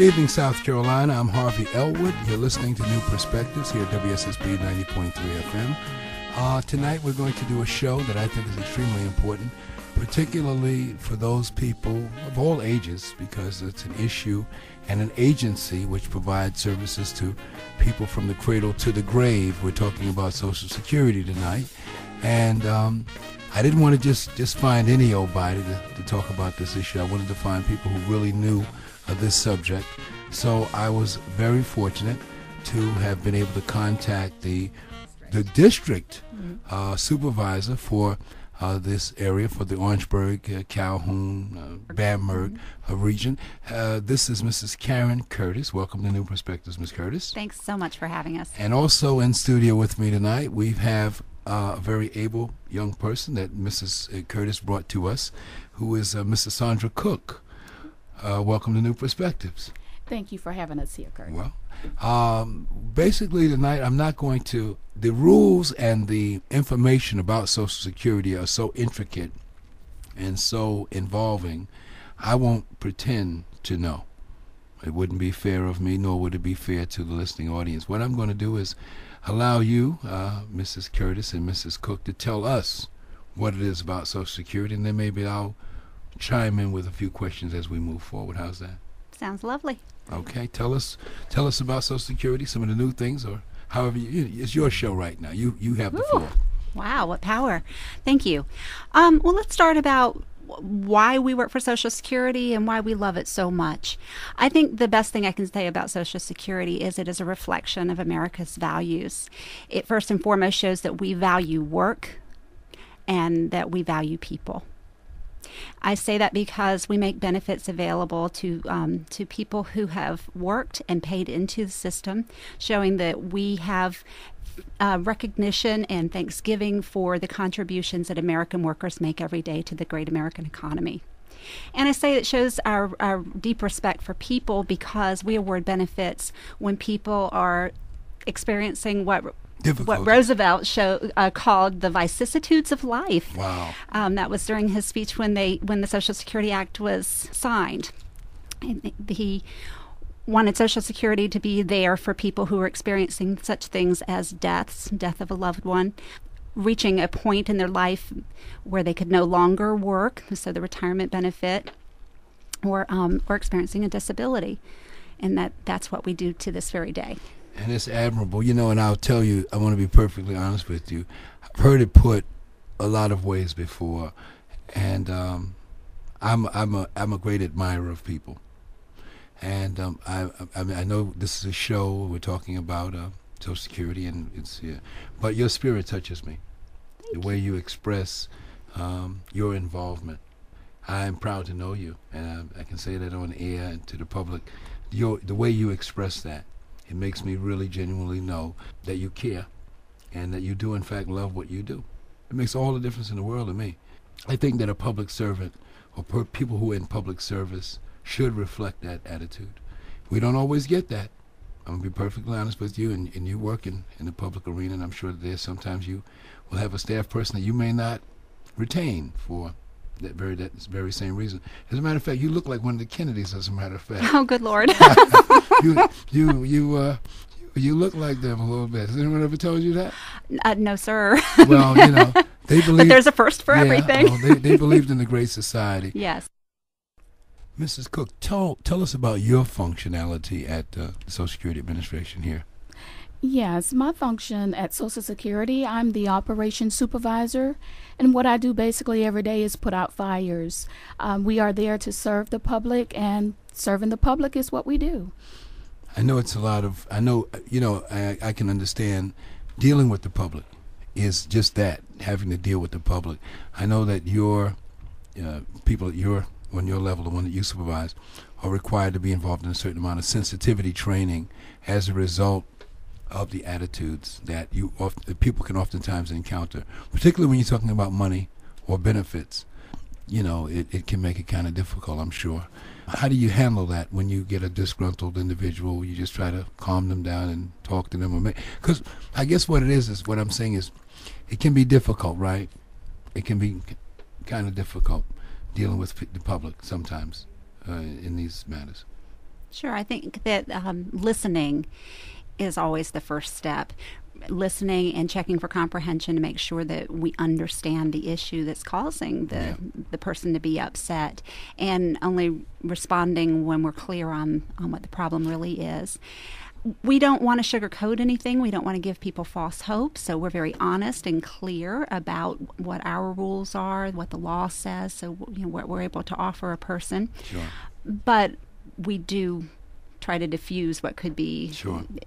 evening, South Carolina. I'm Harvey Elwood. You're listening to New Perspectives here at WSSB 90.3 FM. Tonight we're going to do a show that I think is extremely important, particularly for those people of all ages, because it's an issue and an agency which provides services to people from the cradle to the grave. We're talking about Social Security tonight. And I didn't want to just find any old body to talk about this issue. I wanted to find people who really knew this subject. So I was very fortunate to have been able to contact the district supervisor for this area, for the Orangeburg, Calhoun, Bamberg region. This is Mrs. Karen Curtis. Welcome to New Perspectives, Ms. Curtis. Thanks so much for having us. And also in studio with me tonight, we have a very able young person that Mrs. Curtis brought to us, who is Mrs. Sandra Cook. Welcome to New Perspectives. Thank you for having us here, Kurt. Well, basically tonight I'm not going to, the rules and the information about Social Security are so intricate and so involving, I won't pretend to know. It wouldn't be fair of me, nor would it be fair to the listening audience. What I'm going to do is allow you, Mrs. Curtis and Mrs. Cook, to tell us what it is about Social Security, and then maybe I'll chime in with a few questions as we move forward. How's that? Sounds lovely. Okay, tell us about Social Security, some of the new things, or however it's your show right now. You have the floor. Wow, what power! Thank you. Well, let's start about why we work for Social Security and why we love it so much. I think the best thing I can say about Social Security is it is a reflection of America's values. It first and foremost shows that we value work and that we value people. I say that because we make benefits available to people who have worked and paid into the system, showing that we have recognition and thanksgiving for the contributions that American workers make every day to the great American economy. And I say it shows our deep respect for people because we award benefits when people are experiencing what Roosevelt called the vicissitudes of life. Wow. That was during his speech when the Social Security Act was signed. And he wanted Social Security to be there for people who were experiencing such things as death of a loved one, reaching a point in their life where they could no longer work, so the retirement benefit, or experiencing a disability. And that's what we do to this very day. And it's admirable, and I'll tell you, I want to be perfectly honest with you. I've heard it put a lot of ways before, and I'm a great admirer of people. And I know this is a show we're talking about Social Security, and it's but your spirit touches me. The way you express your involvement. I'm proud to know you, and I can say that on air and to the public. The way you express that. It makes me really genuinely know that you care and that you do, in fact, love what you do. It makes all the difference in the world to me. I think that a public servant or people who are in public service should reflect that attitude. We don't always get that. I'm going to be perfectly honest with you, and you work in the public arena, and I'm sure that there's sometimes you will have a staff person that you may not retain for that very same reason. As a matter of fact, you look like one of the Kennedys, as a matter of fact. Oh, good Lord. You look like them a little bit. Has anyone ever told you that? No, sir. Well, they believe. But there's a first for everything. Well, they believed in the Great Society. Yes. Mrs. Cook, tell us about your functionality at the Social Security Administration here. Yes, my function at Social Security, I'm the operations supervisor, and what I do basically every day is put out fires. We are there to serve the public, and serving the public is what we do. I know it's a lot of, I can understand dealing with the public is just that, having to deal with the public. I know that your people on your level, the one that you supervise, are required to be involved in a certain amount of sensitivity training as a result of the attitudes that people can oftentimes encounter, particularly when you're talking about money or benefits. It can make it kind of difficult, I'm sure. How do you handle that when you get a disgruntled individual? You just try to calm them down and talk to them? Because I guess what it is what I'm saying is it can be difficult, right? It can be kind of difficult dealing with the public sometimes in these matters. Sure. I think that listening is always the first step. Listening and checking for comprehension to make sure that we understand the issue that's causing the person to be upset, and only responding when we're clear on what the problem really is. We don't want to sugarcoat anything. We don't want to give people false hope. So we're very honest and clear about what our rules are, what the law says, so what we're able to offer a person. Sure. But we do try to diffuse what could be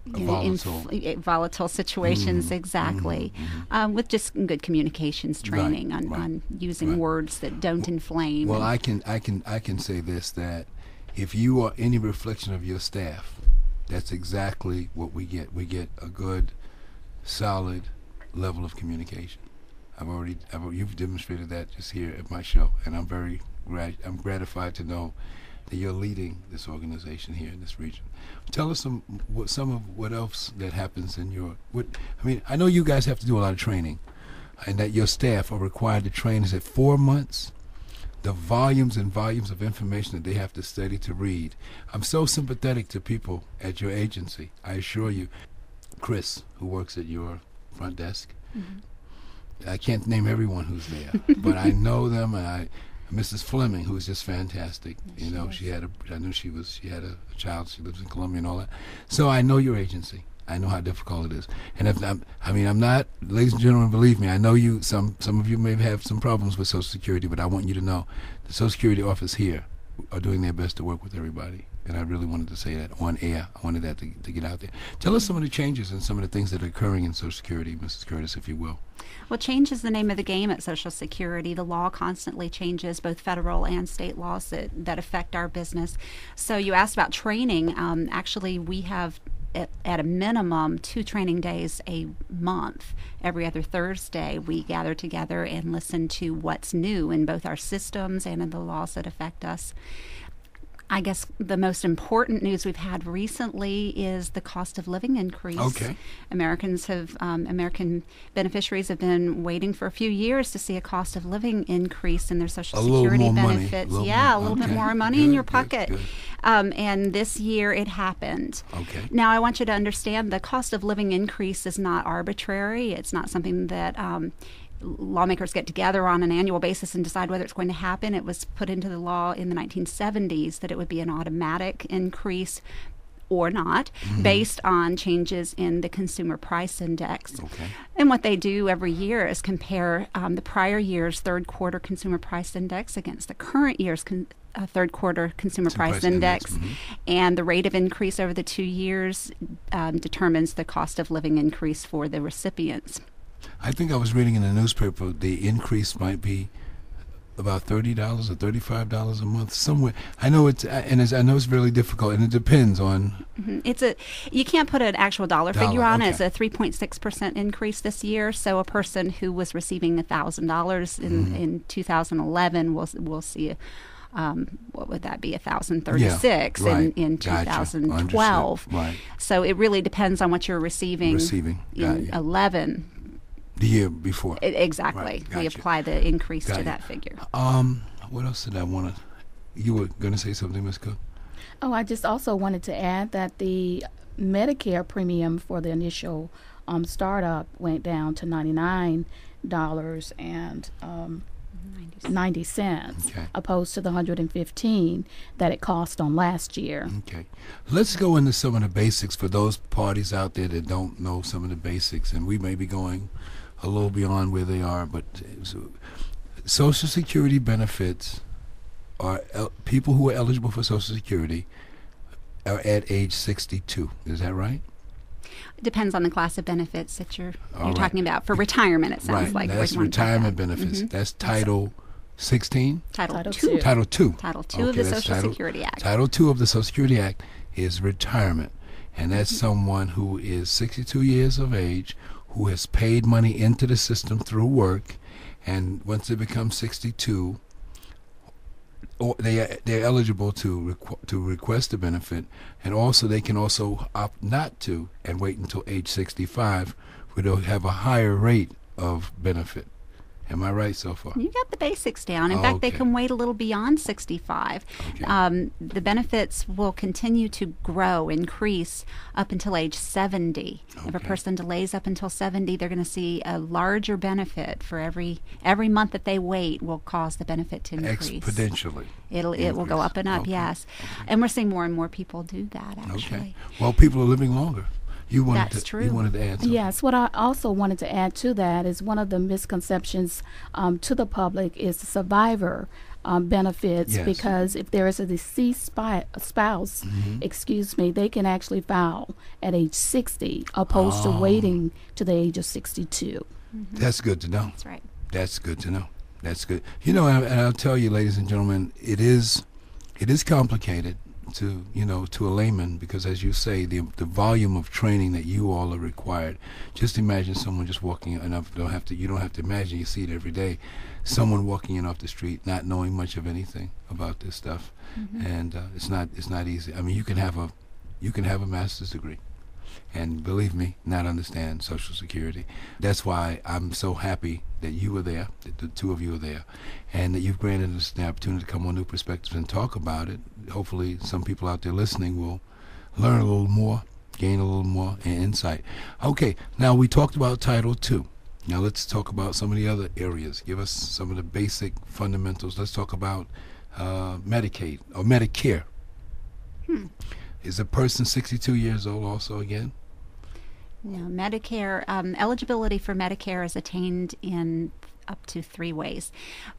volatile situations, exactly, with just good communications training on using words that don't inflame. Well, I can say this, that if you are any reflection of your staff, that's exactly what we get. We get a good, solid level of communication. You've demonstrated that just here at my show, and I'm gratified to know that you're leading this organization here in this region. Tell us some of what else that happens in your. I know you guys have to do a lot of training, and that your staff are required to train. Is it 4 months? The volumes and volumes of information that they have to study to read. I'm so sympathetic to people at your agency. I assure you, Chris, who works at your front desk. I can't name everyone who's there, but I know them, and Mrs. Fleming, who is just fantastic. She had a child. She lives in Columbia and all that. So I know your agency. I know how difficult it is. And I'm not, ladies and gentlemen, believe me, I know you. Some of you may have some problems with Social Security, but I want you to know the Social Security office here are doing their best to work with everybody. And I really wanted to say that on air. I wanted that to get out there. Tell us some of the changes and some of the things that are occurring in Social Security, Mrs. Curtis, if you will. Well, change is the name of the game at Social Security. The law constantly changes, both federal and state laws that affect our business. So you asked about training. Actually, we have at a minimum 2 training days a month. Every other Thursday, we gather together and listen to what's new in both our systems and in the laws that affect us. I guess the most important news we've had recently is the cost of living increase. Okay. American beneficiaries have been waiting for a few years to see a cost of living increase in their Social A Security little more benefits. money. A little bit more money in your pocket. Good. And this year it happened. Okay. Now I want you to understand the cost of living increase is not arbitrary. It's not something that lawmakers get together on an annual basis and decide whether it's going to happen. It was put into the law in the 1970s that it would be an automatic increase or not, based on changes in the Consumer Price Index. Okay. And what they do every year is compare the prior year's third quarter Consumer Price Index against the current year's third quarter Consumer Price Index. And the rate of increase over the 2 years determines the cost of living increase for the recipients. I think I was reading in the newspaper the increase might be about $30 or $35 a month somewhere. I know I know it's really difficult, and it depends on. You can't put an actual dollar figure on it. Okay. It's a 3.6% increase this year. So a person who was receiving $1,000 in 2011 will see what would that be, 1,036 in 2012. Right. So it really depends on what you're receiving in 11. The year before. Exactly. Right. Gotcha. We apply the increase to that figure. What else did I want to? You were going to say something, Ms. Cook? Oh, I just also wanted to add that the Medicare premium for the initial startup went down to $99 and 90 cents, Okay. opposed to the $115 that it cost on last year. Okay. Let's go into some of the basics for those parties out there that don't know some of the basics, and we may be going a little beyond where they are, but Social Security benefits are people who are eligible for Social Security are at age 62. Is that right? It depends on the class of benefits that you're right. talking about. For retirement, it sounds like. That's retirement benefits. That's Title 16? Title II. II. Title II. Title II of the Social Security Act. Title II of the Social Security Act is retirement. And that's someone who is 62 years of age, who has paid money into the system through work, and once they become 62, they're eligible to request a benefit, and also they can also opt not to and wait until age 65, where they'll have a higher rate of benefit. Am I right so far? You got the basics down. In fact, they Okay. can wait a little beyond 65. Okay. The benefits will continue to grow, increase up until age 70. If a Okay. person delays up until 70, they're going to see a larger benefit for every month that they wait will cause the benefit to increase. Exponentially. It will go up and up, Okay. yes. And we're seeing more and more people do that, actually. Okay. Well, people are living longer. You wanted That's to, true. You wanted to add something. Yes, what I also wanted to add to that is one of the misconceptions to the public is the survivor benefits, Yes. because if there is a deceased spouse, they can actually file at age 60 opposed to waiting to the age of 62. That's good to know. That's right. That's good to know. That's good. You know, and I'll tell you, ladies and gentlemen, it is complicated to a layman, because as you say, the volume of training that you all are required. Just imagine someone just walking, and you don't have to imagine, you see it every day, someone walking in off the street not knowing much of anything about this stuff, and it's not easy. I mean, you can have a master's degree, and believe me, not understand Social Security. That's why I'm so happy that you were there, that the two of you are there, and that you've granted us the opportunity to come on New Perspectives and talk about it. Hopefully some people out there listening will learn a little more, gain a little more insight. Okay, now we talked about Title II. Now let's talk about some of the other areas. Give us some of the basic fundamentals. Let's talk about Medicaid or Medicare. Is a person 62 years old also again? No, Medicare eligibility for Medicare is attained in up to 3 ways.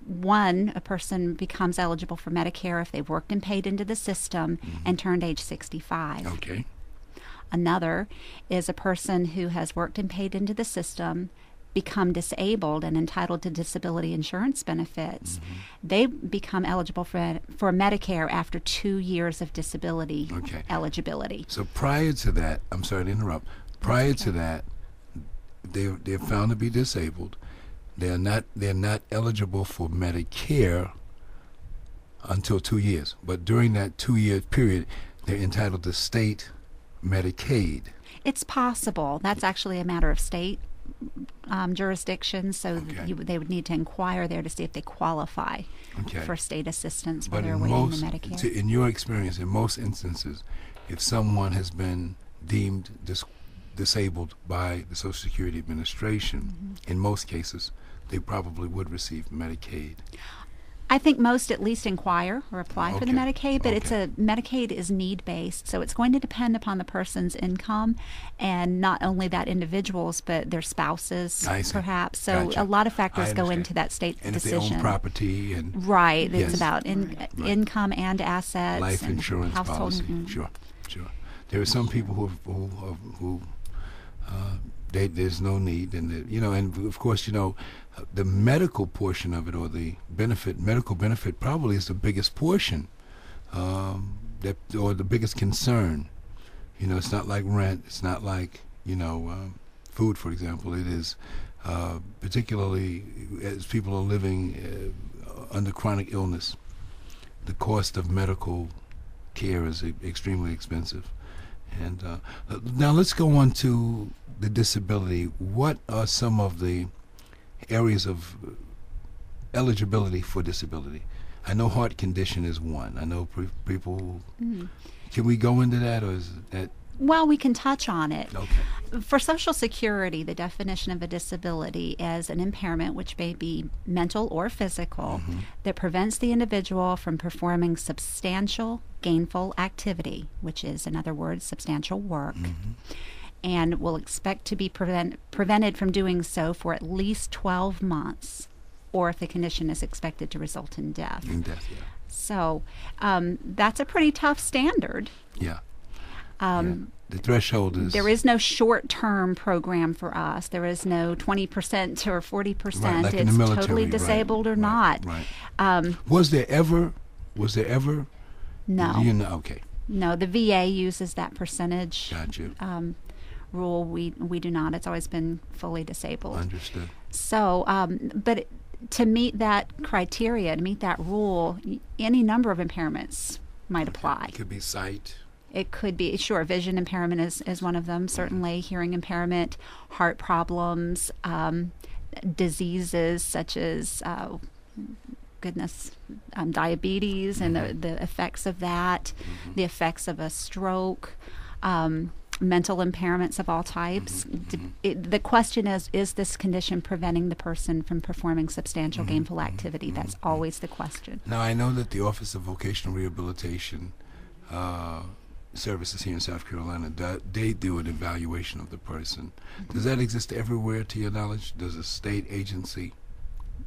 One, a person becomes eligible for Medicare if they've worked and paid into the system and turned age 65. Okay. Another is a person who has worked and paid into the system, become disabled and entitled to disability insurance benefits. They become eligible for Medicare after 2 years of disability eligibility. So prior to that, I'm sorry to interrupt. Prior to that, they're found to be disabled. They're not eligible for Medicare until 2 years. But during that 2-year period, they're entitled to state Medicaid. It's possible. That's actually a matter of state jurisdiction, so they would need to inquire there to see if they qualify for state assistance while they're waiting the Medicare. In your experience, in most instances, if someone has been deemed disabled by the Social Security Administration, in most cases, they probably would receive Medicaid. I think most at least inquire or apply for the Medicaid, but Medicaid is need-based, so it's going to depend upon the person's income, and not only that individuals, but their spouses, perhaps. So a lot of factors go into that state and decision. If they own property and it's about income and assets, life and insurance household. policy. Sure. There are some people who there's no need, and and of course, the medical portion of it, or the medical benefit, probably is the biggest portion, or the biggest concern. It's not like rent. It's not like food, for example. It is particularly as people are living under chronic illness. The cost of medical care is extremely expensive. And now let's go on to the disability. What are some of the areas of eligibility for disability? I know heart condition is one. I know people. Can we go into that, or is that? Well, we can touch on it. Okay. For Social Security, the definition of a disability is an impairment, which may be mental or physical, that prevents the individual from performing substantial gainful activity, which is, in other words, substantial work, and will expect to be prevented from doing so for at least 12 months, or if the condition is expected to result in death. So that's a pretty tough standard. The threshold is... There is no short-term program for us. There is no 20% or 40%. Right, like in it's the military, totally disabled or not. Right. Was there ever... No. Okay. No, the VA uses that percentage. Got you. Rule. We do not. It's always been fully disabled. Understood. So, but to meet that criteria, to meet that rule, any number of impairments might apply. It could be sight. It could be, sure, vision impairment is one of them, certainly, hearing impairment, heart problems, diseases such as diabetes and the effects of that, the effects of a stroke, mental impairments of all types. The question is this condition preventing the person from performing substantial gainful activity? That's always the question. Now, I know that the Office of Vocational Rehabilitation Services here in South Carolina, they do an evaluation of the person. Does that exist everywhere, to your knowledge? Does a state agency?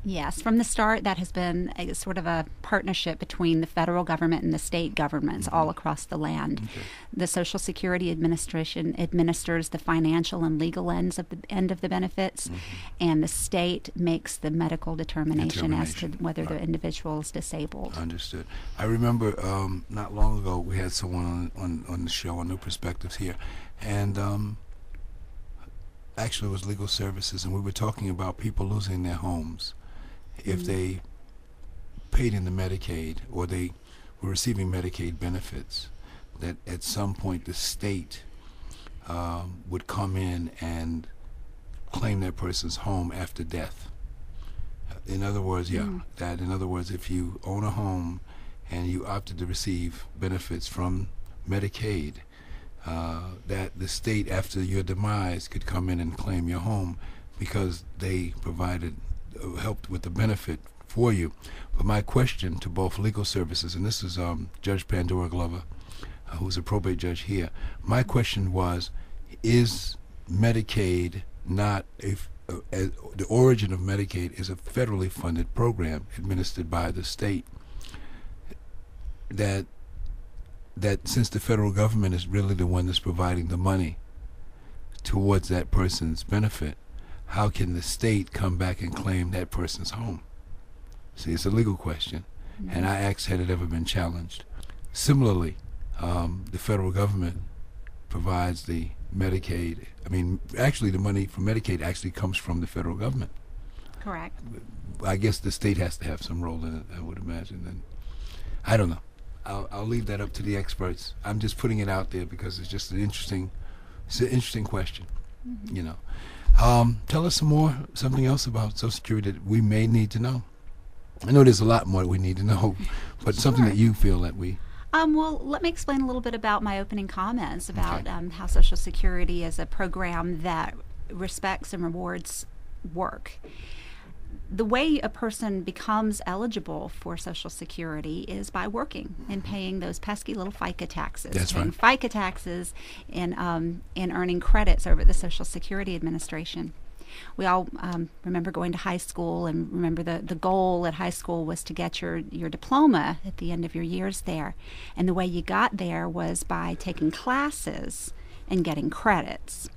Yes, from the start, that has been a sort of a partnership between the federal government and the state governments all across the land. Okay. The Social Security Administration administers the financial and legal end of the benefits, and the state makes the medical determination as to whether the individual is disabled. Understood. I remember not long ago we had someone on the show on New Perspectives here, and actually it was legal services, and we were talking about people losing their homes if they paid into Medicaid or they were receiving Medicaid benefits, that at some point the state would come in and claim that person's home after death. In other words, if you own a home and you opted to receive benefits from Medicaid, that the state after your demise could come in and claim your home because they helped with the benefit for you. But my question to both legal services, and this is Judge Pandora Glover, who's a probate judge here, my question was, is Medicaid not the origin of Medicaid is a federally funded program administered by the state, that since the federal government is really the one that's providing the money towards that person's benefit, how can the state come back and claim that person's home? See, it's a legal question, and I asked, had it ever been challenged? Similarly, the federal government provides the Medicaid. I mean, actually, the money from Medicaid actually comes from the federal government. Correct. I guess the state has to have some role in it, I would imagine. And I don't know. I'll leave that up to the experts. I'm just putting it out there because it's just an interesting question, you know. Tell us something else about Social Security that we may need to know. I know there's a lot more that we need to know, but something that you feel that we... Well, let me explain a little bit about my opening comments about how Social Security is a program that respects and rewards work. The way a person becomes eligible for Social Security is by working and paying those pesky little FICA taxes. That's paying right. FICA taxes and earning credits over the Social Security Administration. We all remember going to high school, and remember the goal at high school was to get your diploma at the end of your years there. And the way you got there was by taking classes and getting credits.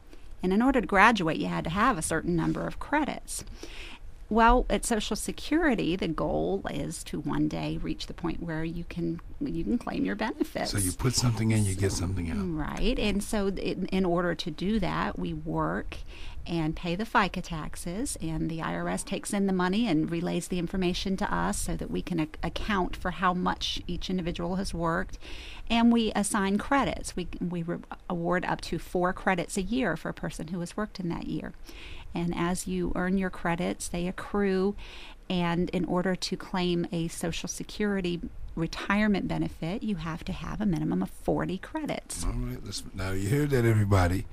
And in order to graduate, you had to have a certain number of credits. Well, at Social Security, the goal is to one day reach the point where you can claim your benefits. So you put something in, you get something out. Right. And so in order to do that, we work and pay the FICA taxes, and the IRS takes in the money and relays the information to us so that we can account for how much each individual has worked, and we assign credits. We award up to 4 credits a year for a person who has worked in that year. And as you earn your credits, they accrue, and in order to claim a Social Security retirement benefit, you have to have a minimum of 40 credits. All right, now you hear that, everybody.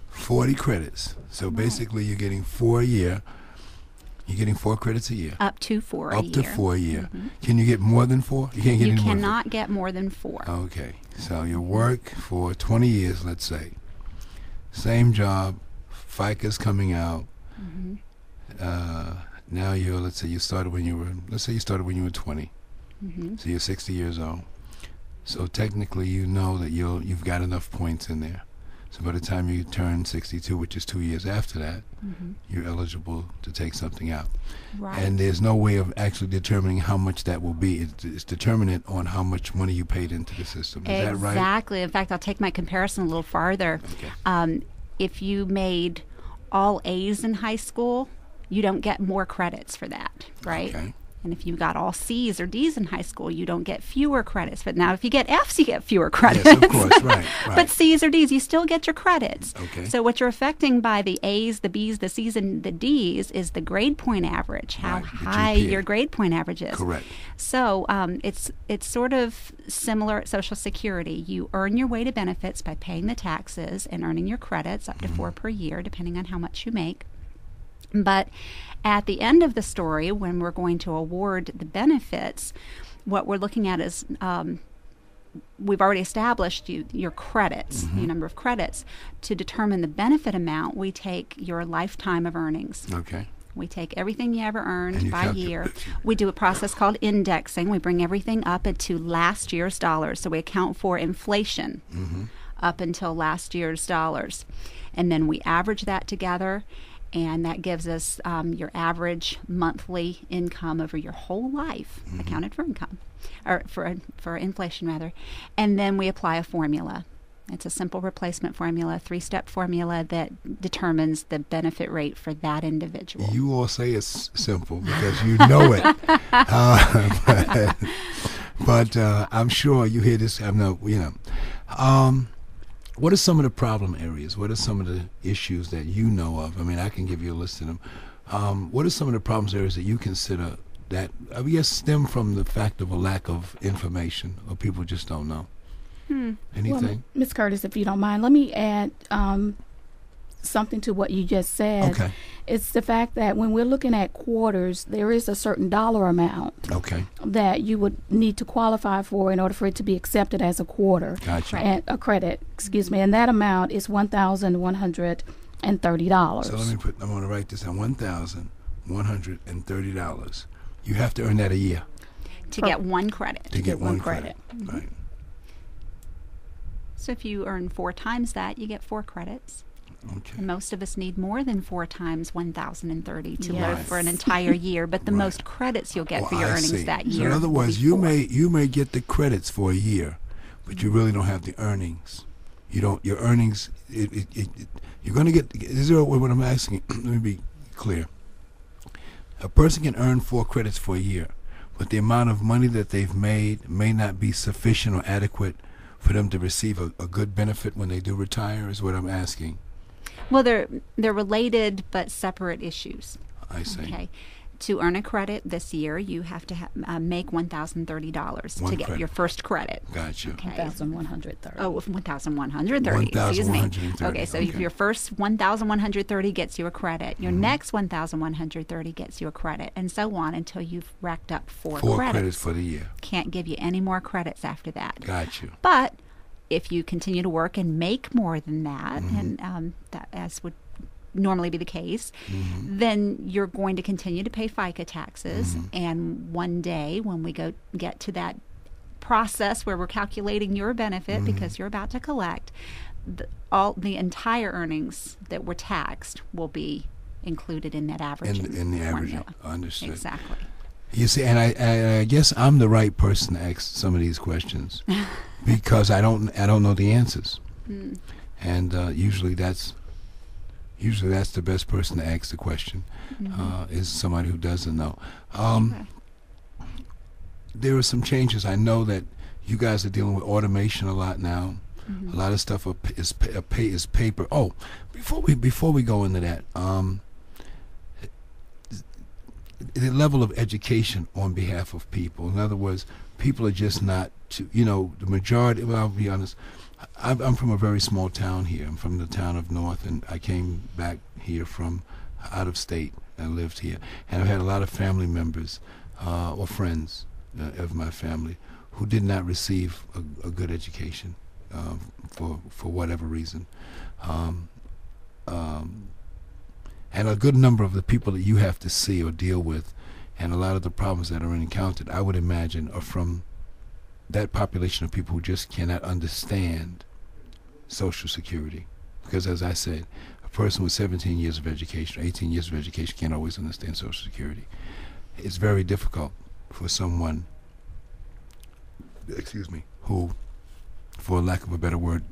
40 credits. So basically you're getting 4 a year. You're getting 4 credits a year. Up to 4 a year. Up to 4 a year. Can you get more than 4? You can't get any more than 4. You cannot get more than 4. Okay. So you work for 20 years, let's say. Same job. FICA's coming out. Now let's say you started when you were 20. So you're 60 years old. So technically you know that you've got enough points in there. So by the time you turn 62, which is 2 years after that, you're eligible to take something out. Right. And there's no way of actually determining how much that will be. It's determined on how much money you paid into the system. Is that right? Exactly. In fact, I'll take my comparison a little farther. Okay. If you made all A's in high school, you don't get more credits for that, right? Okay. And if you got all C's or D's in high school, you don't get fewer credits. But now if you get F's, you get fewer credits. Yes, of course, right. But C's or D's, you still get your credits. Okay. So what you're affecting by the A's, the B's, the C's, and the D's is the grade point average, how Right, the high GPA. your grade point average is. Correct. So it's sort of similar at Social Security. You earn your way to benefits by paying the taxes and earning your credits, up to 4 per year, depending on how much you make. But at the end of the story, when we're going to award the benefits, what we're looking at is we've already established your credits, your number of credits. To determine the benefit amount, we take your lifetime of earnings. Okay. We take everything you ever And earned you by year. We do a process called indexing. We bring everything up into last year's dollars. So we account for inflation up until last year's dollars. And then we average that together, and that gives us your average monthly income over your whole life, accounted for income, or for inflation rather. And then we apply a formula. It's a simple replacement formula, 3-step formula that determines the benefit rate for that individual. You all say it's simple because you know it. But I'm sure you hear this. What are some of the problem areas? What are some of the issues that you know of? I mean, I can give you a list of them. What are some of the problems areas that you consider that, I guess, stem from the fact of a lack of information, or people just don't know? Anything? Well, Ms. Curtis, if you don't mind, let me add something to what you just said. Okay. It's the fact that when we're looking at quarters, there is a certain dollar amount Okay. that you would need to qualify for in order for it to be accepted as a quarter. Gotcha. And a credit, excuse me, and that amount is $1,130. So I'm going to write this down, $1,130. You have to earn that a year To get one credit. to get one credit. credit. Right. So if you earn 4 times that, you get 4 credits. Okay. And most of us need more than 4 times 1,030 to live Yes. for an entire year. But the Right. most credits you'll get Oh, for your I earnings see. that So year. in other will words, be you 4. may get the credits for a year, but you really don't have the earnings. You don't. Your earnings. You're going to get. Is there what I'm asking? Let me be clear. A person can earn 4 credits for a year, but the amount of money that they've made may not be sufficient or adequate for them to receive a good benefit when they do retire. Is what I'm asking. Well, they're related but separate issues. I see. Okay. To earn a credit this year, you have to make $1,030 One to get credit. your first credit. Gotcha. Okay. 1,130. Oh, 1,130. Excuse me. 1,130, Okay, so if okay. your first 1,130 gets you a credit, your next 1,130 gets you a credit, and so on until you've racked up 4 4 credits. credits for the year. Can't give you any more credits after that. Gotcha. But if you continue to work and make more than that, and that as would normally be the case, then you're going to continue to pay FICA taxes. And one day when we get to that process where we're calculating your benefit because you're about to collect, the entire earnings that were taxed will be included in that average. In the averaging. formula. Understood. Exactly. You see, and I guess I'm the right person to ask some of these questions because I don't know the answers, and usually that's the best person to ask the question is somebody who doesn't know. There are some changes. I know that you guys are dealing with automation a lot now. A lot of stuff is paper. Oh, before we go into that. The level of education on behalf of people. In other words, people are just not, the majority, well, I'll be honest, I'm from a very small town here. I'm from the town of North, and I came back here from out of state. I lived here. And I've had a lot of family members or friends of my family who did not receive a good education for whatever reason. And a good number of the people that you have to see or deal with, and a lot of the problems that are encountered, I would imagine, are from that population of people who just cannot understand Social Security. Because as I said, a person with 17 years of education, or 18 years of education can't always understand Social Security. It's very difficult for someone, who, for lack of a better word,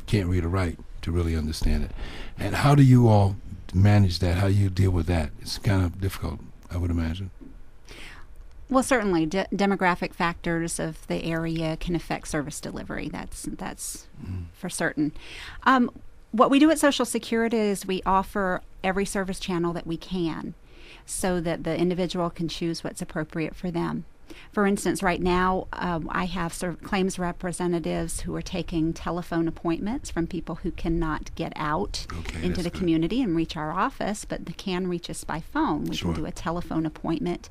can't read or write to really understand it. And how do you all manage that? How do you deal with that? It's kind of difficult, I would imagine. Well, certainly, demographic factors of the area can affect service delivery. That's for certain. What we do at Social Security is we offer every service channel that we can, so that the individual can choose what's appropriate for them. For instance, right now, I have claims representatives who are taking telephone appointments from people who cannot get out into the community and reach our office, but they can reach us by phone. We can do a telephone appointment,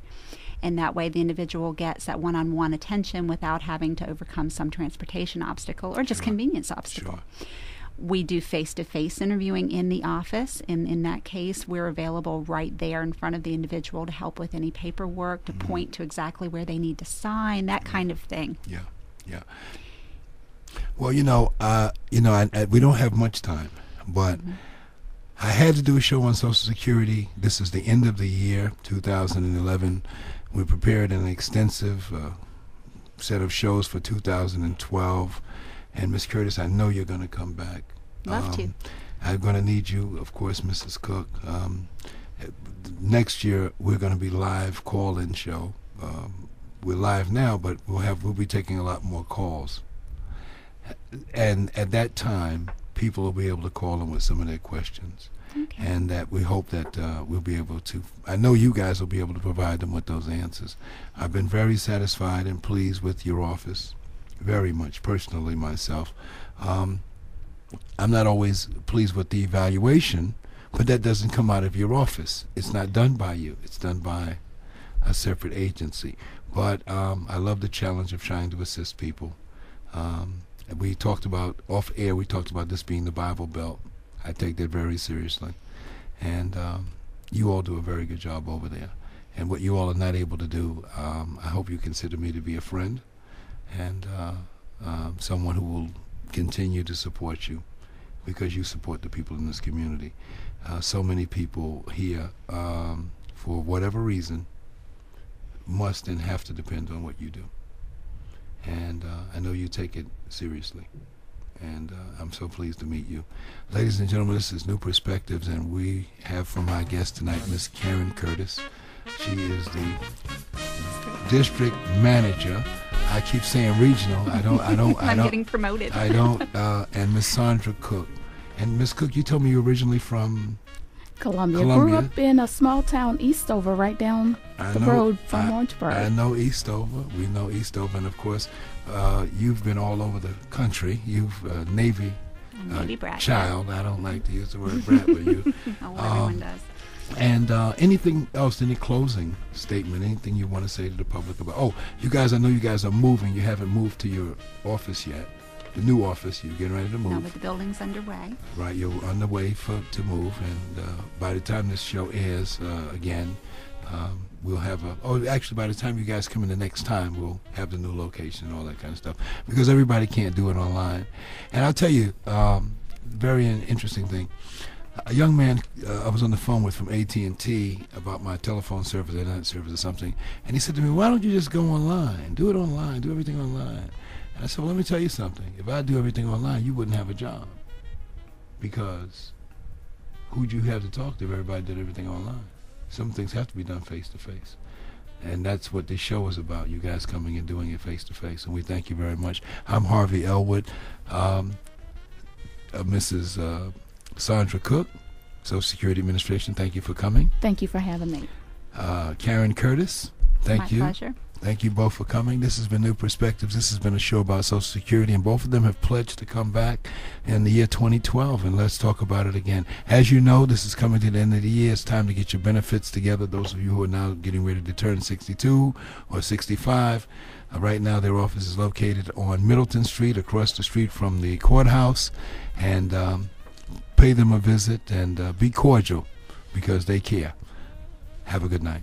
and that way the individual gets that one-on-one attention without having to overcome some transportation obstacle or just convenience obstacle. We do face-to-face interviewing in the office. In that case, we're available right there in front of the individual to help with any paperwork, to point to exactly where they need to sign, that kind of thing. Yeah. Well, we don't have much time, but I had to do a show on Social Security. This is the end of the year, 2011. We prepared an extensive set of shows for 2012. And Ms. Curtis, I know you're going to come back. Love to. I'm going to need you, of course, Mrs. Cook. Next year, we're going to be live call-in show. We're live now, but we'll be taking a lot more calls. And at that time, people will be able to call in with some of their questions. Okay. And that we hope that we'll be able to, I know you guys will be able to provide them with those answers. I've been very satisfied and pleased with your office. Very much, personally, myself. I'm not always pleased with the evaluation, but that doesn't come out of your office. It's not done by you. It's done by a separate agency. But I love the challenge of trying to assist people. We talked about, off air, we talked about this being the Bible Belt. I take that very seriously. And you all do a very good job over there. And what you all are not able to do, I hope you consider me to be a friend and someone who will continue to support you, because you support the people in this community. So many people here, for whatever reason, must and have to depend on what you do. And I know you take it seriously. And I'm so pleased to meet you. Ladies and gentlemen, this is New Perspectives, and we have from our guest tonight Miss Karen Curtis. She is the district manager. I keep saying regional. I'm getting promoted. And Miss Sandra Cook. And Miss Cook, you told me you're originally from Columbia. Grew up in a small town, Eastover, right down the road from Orangeburg. I know Eastover. We know Eastover, and of course, you've been all over the country. You've Navy brat, child. I don't like to use the word brat, but you. Everyone does. And anything else, any closing statement, anything you want to say to the public about, you guys, I know you guys are moving. You haven't moved to your office yet, the new office. You're getting ready to move. No, but the building's underway. Right, you're on the way to move, and by the time this show airs again, we'll have actually by the time you guys come in the next time, we'll have the new location and all that kind of stuff, because everybody can't do it online. And I'll tell you, very interesting thing. A young man I was on the phone with from AT&T about my telephone service, internet service or something, and he said to me, why don't you just go online, do it online, do everything online? And I said, well, let me tell you something. If I do everything online, you wouldn't have a job, because who'd you have to talk to if everybody did everything online? Some things have to be done face-to-face. And that's what this show is about, you guys coming and doing it face-to-face, and we thank you very much. I'm Harvey Elwood. Mrs. Sandra Cook, Social Security Administration, thank you for coming. Thank you for having me. Karen Curtis, thank you. My pleasure. Thank you both for coming. This has been New Perspectives. This has been a show about Social Security, and both of them have pledged to come back in the year 2012, and let's talk about it again. As you know, this is coming to the end of the year. It's time to get your benefits together. Those of you who are now getting ready to turn 62 or 65, right now their office is located on Middleton Street, across the street from the courthouse, and pay them a visit and be cordial, because they care. Have a good night.